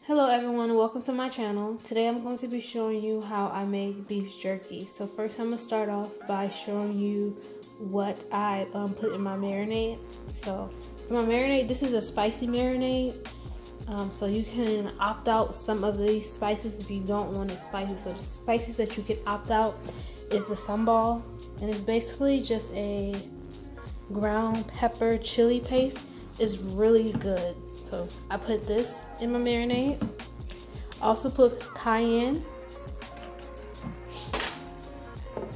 Hello everyone, welcome to my channel. Today I'm going to be showing you how I make beef jerky. So first I'm going to start off by showing you what I put in my marinade. So for my marinade, this is a spicy marinade. So you can opt out some of these spices if you don't want it spicy. So the spices that you can opt out is the Sambal, and it's basically just a ground pepper chili paste. It's really good. So I put this in my marinade. Also put cayenne.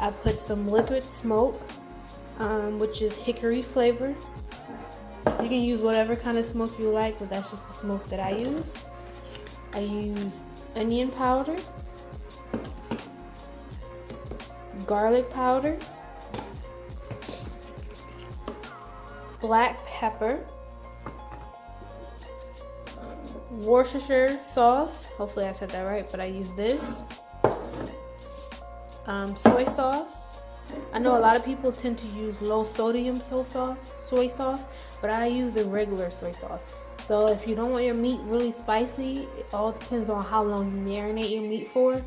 I put some liquid smoke, which is hickory flavor. You can use whatever kind of smoke you like, but that's just the smoke that I use. I use onion powder, garlic powder, black pepper, Worcestershire sauce, hopefully I said that right, but I use this, soy sauce. I know a lot of people tend to use low sodium soy sauce, but I use the regular soy sauce. So if you don't want your meat really spicy, it all depends on how long you marinate your meat for.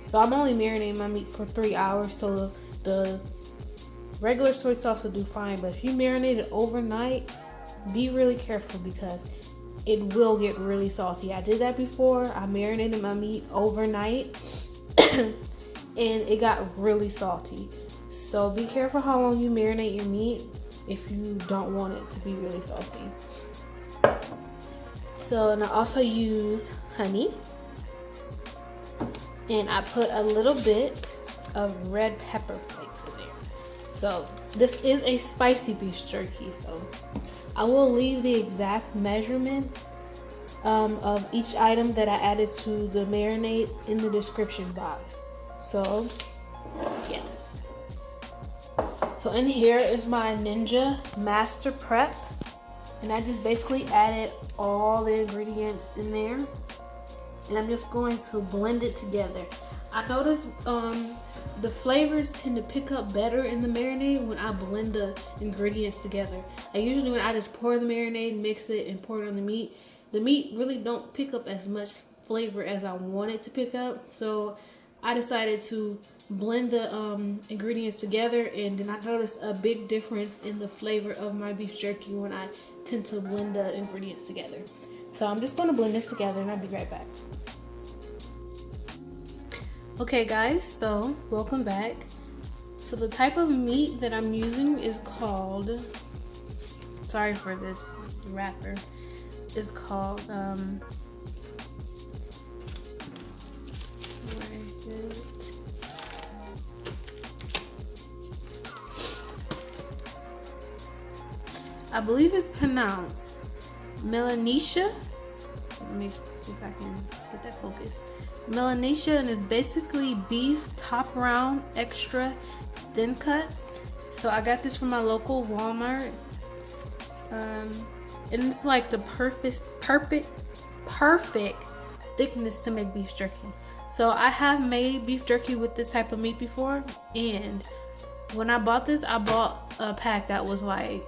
So I'm only marinating my meat for 3 hours, so the regular soy sauce will do fine. But if you marinate it overnight, be really careful because it will get really salty. I did that before. I marinated my meat overnight and it got really salty. So be careful how long you marinate your meat if you don't want it to be really salty. So, and I also use honey. And I put a little bit of red pepper flakes in there. So this is a spicy beef jerky, so I will leave the exact measurements of each item that I added to the marinade in the description box. So yes. So in here is my Ninja Master Prep, and I just basically added all the ingredients in there, and I'm just going to blend it together. I noticed the flavors tend to pick up better in the marinade when I blend the ingredients together. Usually when I just pour the marinade, mix it, and pour it on the meat really don't pick up as much flavor as I want it to pick up. So I decided to blend the ingredients together, and then I noticed a big difference in the flavor of my beef jerky when I tend to blend the ingredients together. So I'm just going to blend this together and I'll be right back. Okay guys, so welcome back. So the type of meat that I'm using is called, sorry for this wrapper, is called, where is it? I believe it's pronounced Melanesia. Let me see if I can get that focus. Melanesia, and it's basically beef top round extra thin cut. So I got this from my local Walmart, and it's like the perfect thickness to make beef jerky. So I have made beef jerky with this type of meat before, and when I bought this, I bought a pack that was like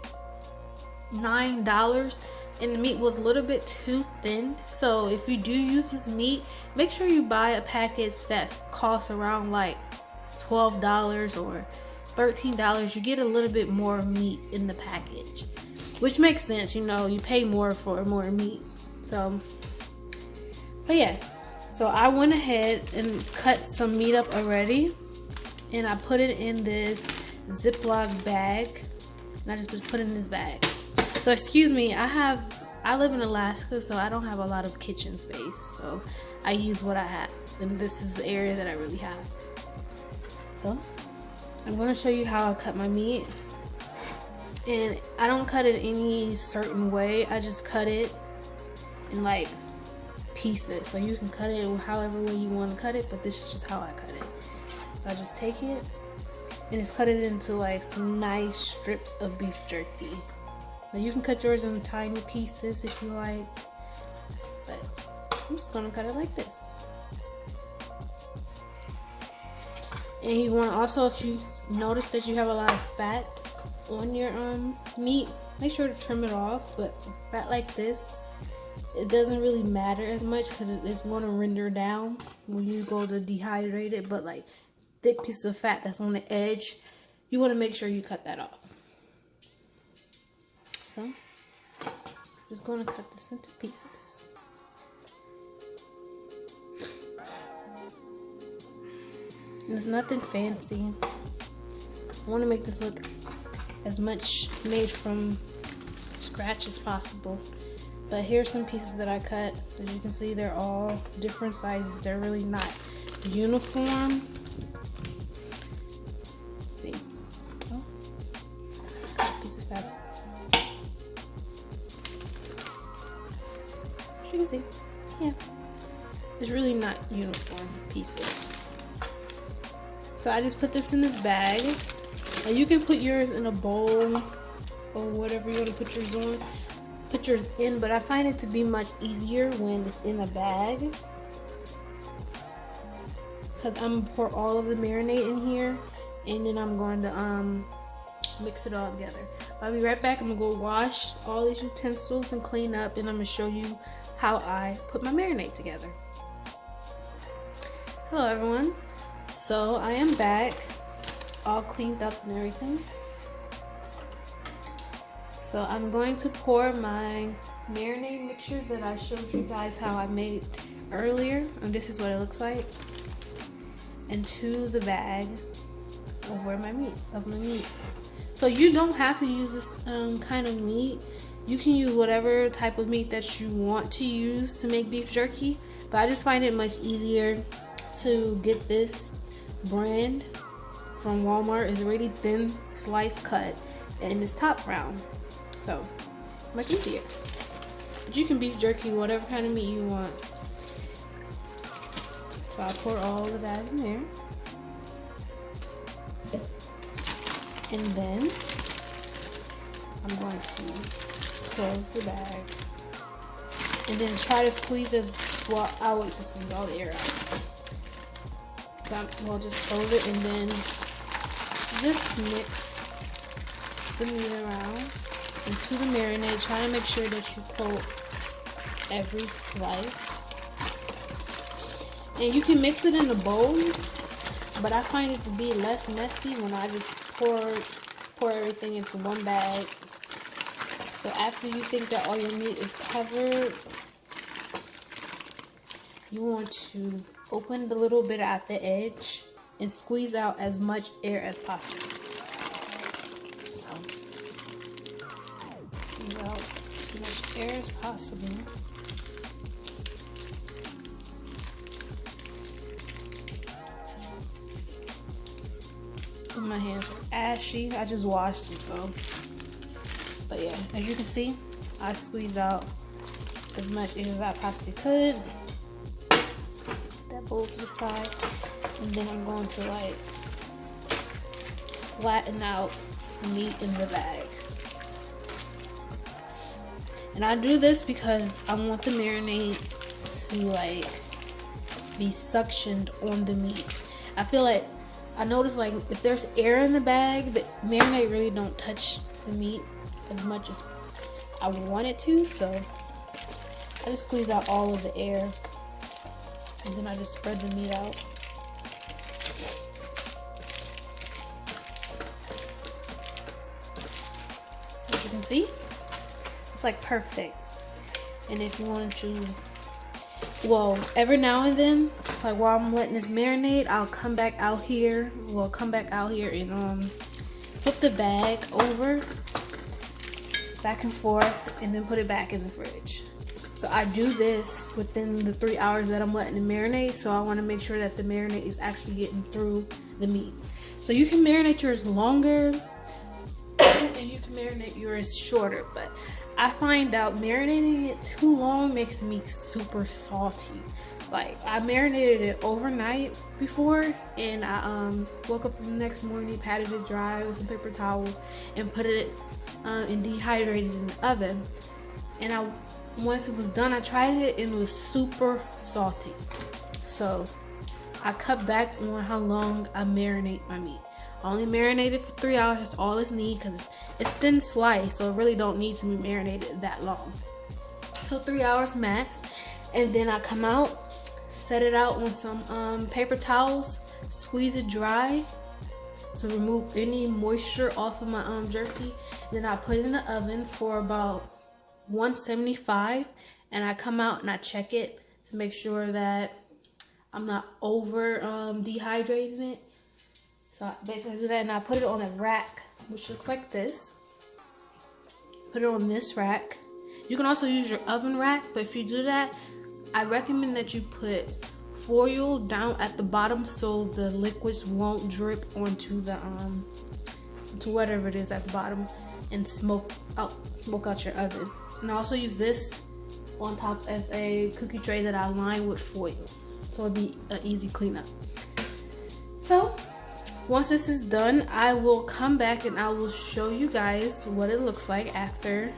$9, and the meat was a little bit too thin. So if you do use this meat, make sure you buy a package that costs around like $12 or $13. You get a little bit more meat in the package, which makes sense, you know, you pay more for more meat. So, but yeah, so I went ahead and cut some meat up already, and I put it in this Ziploc bag, and I just put it in this bag. So excuse me, I live in Alaska, so I don't have a lot of kitchen space, so I use what I have, and this is the area that I really have. So I'm going to show you how I cut my meat, and I don't cut it any certain way. I just cut it in like pieces, so you can cut it however way you want to cut it, but this is just how I cut it. So I just take it and just cut it into like some nice strips of beef jerky. Now you can cut yours in tiny pieces if you like, but I'm just gonna cut it like this. And you want also, if you notice that you have a lot of fat on your meat, make sure to trim it off. But fat like this it doesn't really matter as much because it's going to render down when you go to dehydrate it. But like thick pieces of fat that's on the edge, you want to make sure you cut that off. So I'm just going to cut this into pieces. And it's nothing fancy. I want to make this look as much made from scratch as possible. But here's some pieces that I cut. As you can see, they're all different sizes. They're really not uniform. See? Oh, cut a piece of fabric. As you can see, yeah, it's really not uniform pieces. So I just put this in this bag. And you can put yours in a bowl or whatever you want to put yours on. Put yours in, but I find it to be much easier when it's in a bag, because I'm gonna pour all of the marinade in here, and then I'm going to mix it all together. I'll be right back. I'm gonna go wash all these utensils and clean up, and I'm gonna show you how I put my marinade together. Hello everyone. So I am back, all cleaned up and everything. So I'm going to pour my marinade mixture that I showed you guys how I made earlier, and this is what it looks like, into the bag of my meat. So you don't have to use this kind of meat. You can use whatever type of meat that you want to use to make beef jerky, but I just find it much easier to get this brand from Walmart. It's already thin slice cut and it's top round. So, much easier. But you can beef jerky whatever kind of meat you want. So I'll pour all of that in there. And then I'm going to close the bag. And then try to squeeze well, I'll wait to squeeze all the air out. But we'll just close it and then just mix the meat around into the marinade. Try to make sure that you coat every slice. And you can mix it in a bowl, but I find it to be less messy when I just pour everything into one bag. So after you think that all your meat is covered, you want to open the little bit at the edge and squeeze out as much air as possible. So squeeze out as much air as possible. My hands are ashy. I just washed them, so. But yeah, as you can see, I squeezed out as much air as I possibly could. That bowl to the side, and then I'm going to like flatten out the meat in the bag. And I do this because I want the marinade to like be suctioned on the meat. I feel like I notice like if there's air in the bag, the marinade really don't touch the meat as much as I want it to. So I just squeeze out all of the air, and then I just spread the meat out. As you can see, it's like perfect. And if you wanted to, well, every now and then, like while I'm letting this marinate, I'll come back out here. Well, come back out here and flip the bag over, back and forth, and then put it back in the fridge. So I do this within the 3 hours that I'm letting it marinate. So I want to make sure that the marinade is actually getting through the meat. So you can marinate yours longer, and you can marinate yours shorter. But I find out marinating it too long makes the meat super salty. Like I marinated it overnight before, and I woke up the next morning, patted it dry with some paper towels, and put it and dehydrated in the oven. And once it was done, I tried it and it was super salty. So I cut back on how long I marinate my meat. I only marinate it for 3 hours. That's all it's need, because it's thin slice, so it really don't need to be marinated that long. So 3 hours max. And then I come out, set it out on some paper towels, squeeze it dry to remove any moisture off of my jerky. Then I put it in the oven for about 175, and I come out and I check it to make sure that I'm not over dehydrating it. So I basically do that, and I put it on a rack, which looks like this. Put it on this rack. You can also use your oven rack, but if you do that, I recommend that you put foil down at the bottom so the liquids won't drip onto the to whatever it is at the bottom and smoke out your oven. And I also use this on top of a cookie tray that I line with foil, so it'll be an easy cleanup. So once this is done, I will come back and I will show you guys what it looks like after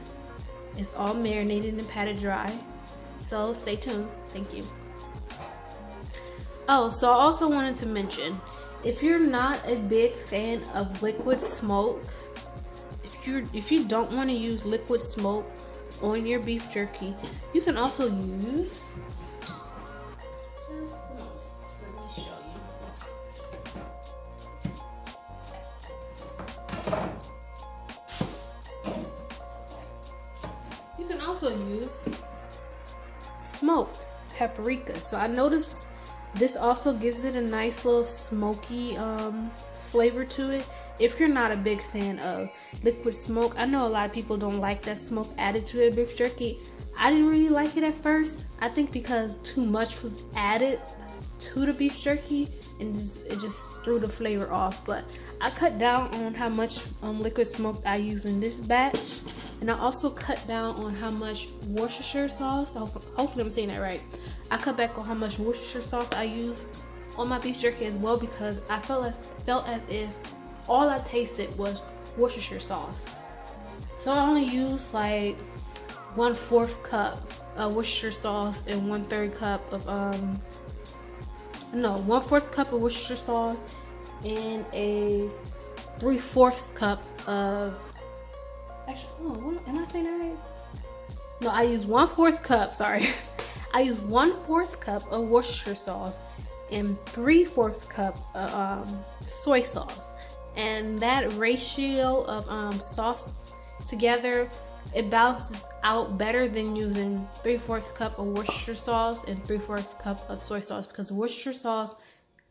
it's all marinated and patted dry. So stay tuned. Thank you. Oh, so I also wanted to mention, if you're not a big fan of liquid smoke, if you don't want to use liquid smoke on your beef jerky, you can also use, just a moment, let me show you. You can also use smoked paprika. So I noticed this also gives it a nice little smoky flavor to it. If you're not a big fan of liquid smoke, I know a lot of people don't like that smoke added to their beef jerky. I didn't really like it at first. I think because too much was added to the beef jerky and it just threw the flavor off. But I cut down on how much liquid smoke I use in this batch, and I also cut down on how much Worcestershire sauce, hopefully I'm saying that right. I cut back on how much Worcestershire sauce I use on my beef jerky as well, because I felt as if all I tasted was Worcestershire sauce. So I only used like 1/4 cup of Worcestershire sauce and 1/3 cup of 1/4 cup of Worcestershire sauce and a 3/4 cup of, actually, am I saying that right? No, I used 1/4 cup, sorry. I used 1/4 cup of Worcestershire sauce and 3/4 cup of soy sauce. And that ratio of sauce together, it balances out better than using 3/4 cup of Worcestershire sauce and 3/4 cup of soy sauce, because Worcestershire sauce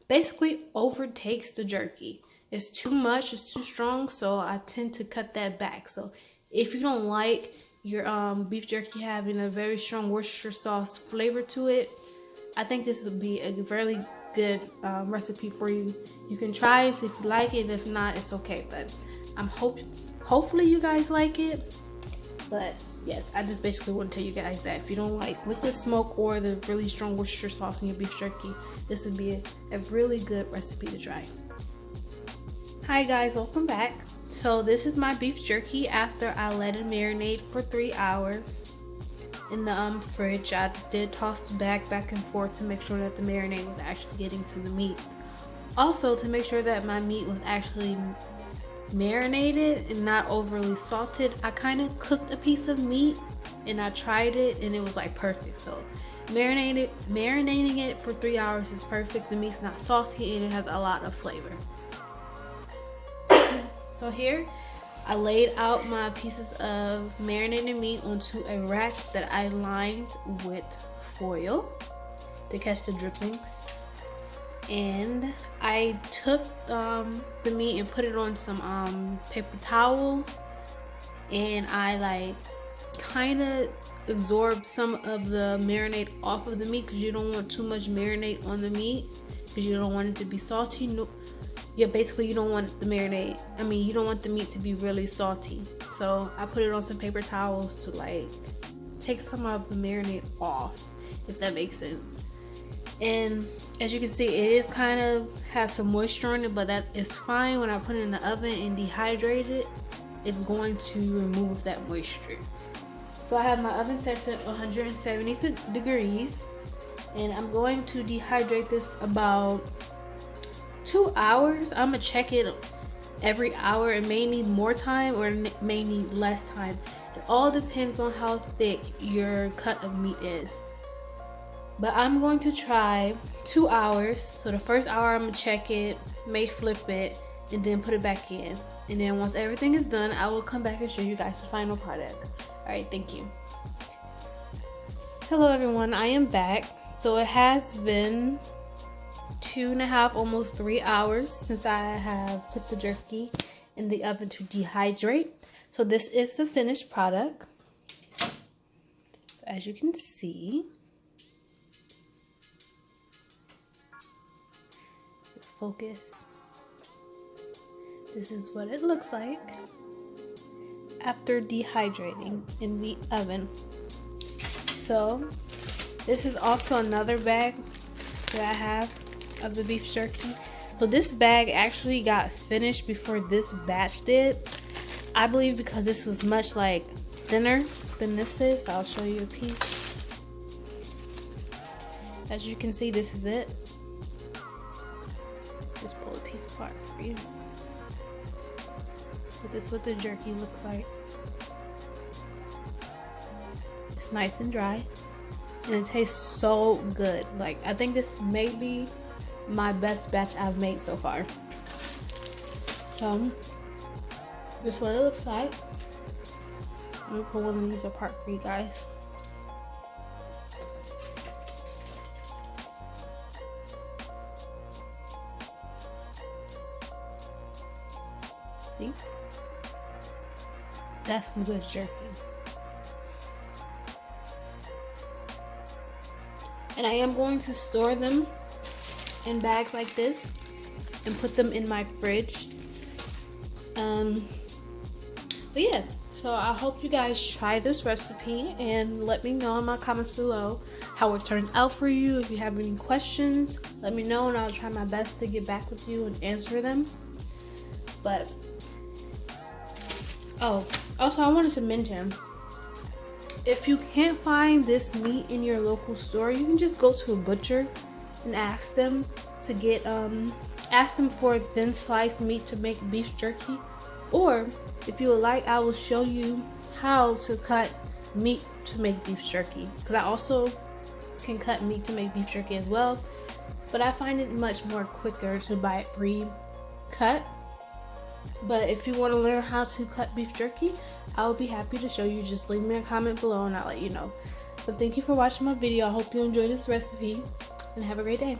basically overtakes the jerky. It's too much, it's too strong, so I tend to cut that back. So if you don't like your beef jerky having a very strong Worcestershire sauce flavor to it, I think this would be a really good recipe for you. You can try it, see if you like it. If not, it's okay, but hopefully you guys like it. But yes, I just basically want to tell you guys that if you don't like liquid smoke or the really strong Worcestershire sauce in your beef jerky, this would be a really good recipe to try. Hi guys, welcome back. So this is my beef jerky after I let it marinate for 3 hours in the fridge. I did toss it back and forth to make sure that the marinade was actually getting to the meat. Also, to make sure that my meat was actually marinated and not overly salted, I kind of cooked a piece of meat and I tried it and it was like perfect. So marinating it for 3 hours is perfect. The meat's not salty and it has a lot of flavor. So here I laid out my pieces of marinated meat onto a rack that I lined with foil to catch the drippings. And I took the meat and put it on some paper towel, and I kind of absorbed some of the marinade off of the meat, because you don't want too much marinade on the meat because you don't want it to be salty. Yeah, basically you don't want the marinade, you don't want the meat to be really salty. So I put it on some paper towels to take some of the marinade off, if that makes sense. And as you can see, it is kind of have some moisture in it, but that is fine. When I put it in the oven and dehydrate it, it's going to remove that moisture. So I have my oven set to 170 degrees, and I'm going to dehydrate this about 2 hours. I'm gonna check it every hour. It may need more time or it may need less time. It all depends on how thick your cut of meat is. But I'm going to try 2 hours. So the first hour I'm gonna check it, may flip it, and then put it back in. And then once everything is done, I will come back and show you guys the final product. Alright, thank you. Hello everyone, I am back. So it has been 2.5, almost 3 hours since I have put the jerky in the oven to dehydrate. So this is the finished product. So as you can see, focus. This is what it looks like after dehydrating in the oven. So this is also another bag that I have of the beef jerky. So this bag actually got finished before this batch did. I believe because this was much like thinner than this is. So I'll show you a piece. As you can see, this is it. Just pull a piece apart for you. But this is what the jerky looks like. It's nice and dry, and it tastes so good. Like, I think this may be my best batch I've made so far. So this is what it looks like. Let me pull one of these apart for you guys. See? That's some good jerky. And I am going to store them in bags like this and put them in my fridge. But yeah, so I hope you guys try this recipe and let me know in my comments below how it turned out for you. If you have any questions, let me know and I'll try my best to get back with you and answer them. But oh, also I wanted to mention, if you can't find this meat in your local store, you can just go to a butcher and ask them to get ask them for thin sliced meat to make beef jerky. Or if you would like, I will show you how to cut meat to make beef jerky, because I also can cut meat to make beef jerky as well, but I find it much more quicker to buy it pre-cut. But if you want to learn how to cut beef jerky, I will be happy to show you. Just leave me a comment below and I'll let you know. But thank you for watching my video. I hope you enjoyed this recipe and have a great day.